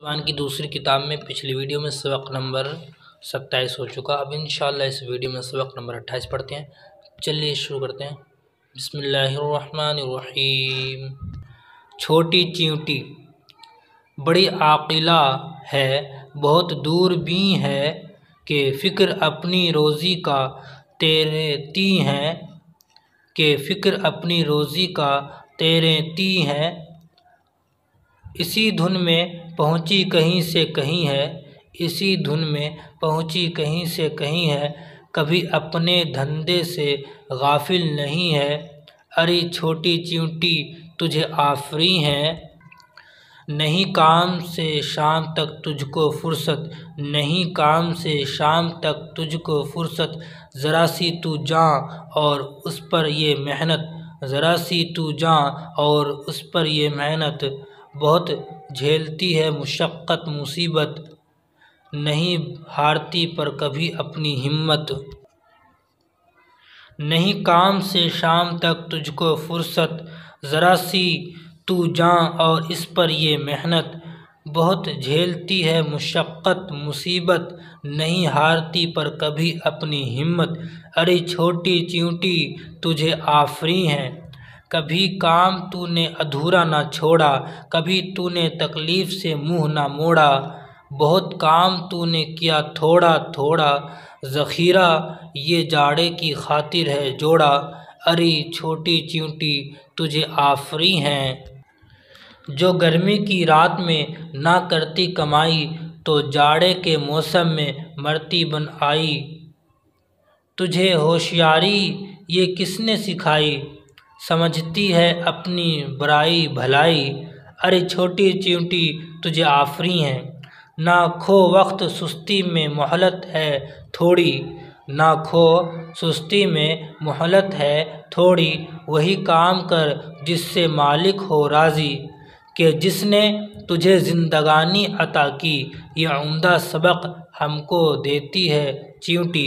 قرآن کی دوسری کتاب میں پچھلی ویڈیو میں سبق نمبر 27 ہو چکا۔ اب انشاءاللہ اس ویڈیو میں سبق نمبر 28 پڑھتے ہیں۔ چلیے شروع کرتے ہیں۔ بسم اللہ الرحمن الرحیم۔ چھوٹی چیونٹی بڑی عاقلہ ہے، بہت دور بین ہے کہ فکر اپنی روزی کا تیرے تی ہیں، کہ فکر اپنی روزی کا تیرے تی ہیں۔ اسی دھن میں پہنچی کہیں سے کہیں ہے، اسی دھن میں پہنچی کہیں سے کہیں ہے، کبھی اپنے دھندے سے غافل نہیں ہے۔ ارے چھوٹی چیونٹی تجھے آفریں ہے، نہیں کام سے شام تک تجھ کو فرصت، نہیں کام سے شام تک تجھ کو فرصت۔ ذرا سی تو جاں اور اس پر یہ محنت، ذرا سی تو جاں اور اس پر یہ محنت، بہت جھیلتی ہے مشقت مصیبت، نہیں ہارتی پر کبھی اپنی ہمت۔ نہیں کام سے شام تک تجھ کو فرصت، ذرا سی تو جاں اور اس پر یہ محنت، بہت جھیلتی ہے مشقت مصیبت، نہیں ہارتی پر کبھی اپنی ہمت۔ ارے چھوٹی چیونٹی تجھے آفریں ہے، کبھی کام تو نے ادھورا نہ چھوڑا، کبھی تو نے تکلیف سے منہ نہ موڑا، بہت کام تو نے کیا تھوڑا تھوڑا، ذخیرہ یہ جاڑے کی خاطر ہے جوڑا۔ ارے چھوٹی چیونٹی تجھے آفریں ہے، جو گرمی کی رات میں نہ کرتی کمائی، تو جاڑے کے موسم میں مرتی بن آئی۔ تجھے ہوشیاری یہ کس نے سکھائی، سمجھتی ہے اپنی برائی بھلائی۔ ارے چھوٹی چیونٹی تجھے آفریں ہے، نہ کھو وقت سستی میں مہلت ہے تھوڑی، نہ کھو سستی میں مہلت ہے تھوڑی۔ وہی کام کر جس سے مالک ہو راضی، کہ جس نے تجھے زندگانی عطا کی، یہ عمدہ سبق ہم کو دیتی ہے چیونٹی۔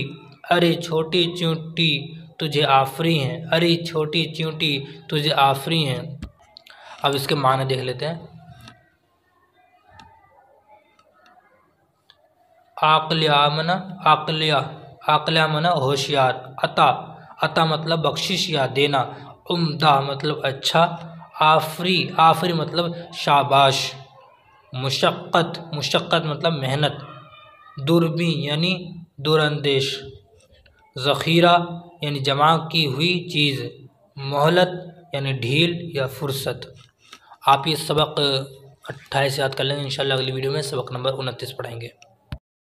ارے چھوٹی چیونٹی تجھے آفریں ہے، ارے چھوٹی چیونٹی تجھے آفریں ہے۔ اب اس کے معنی دیکھ لیتے ہیں۔ عاقلیہ منا ہوشیار، عطا مطلب بخشش یا دینا، عمدہ مطلب اچھا، آفری مطلب شاباش، مشقت مطلب محنت، دوربین یعنی دور اندیش، ذخیرہ یعنی جمع کی ہوئی چیز، مہلت یعنی ڈھیل یا فرصت۔ آپ یہ سبق 28 یاد کر لیں گے، انشاءاللہ اگلی ویڈیو میں سبق نمبر 29 پڑھیں گے۔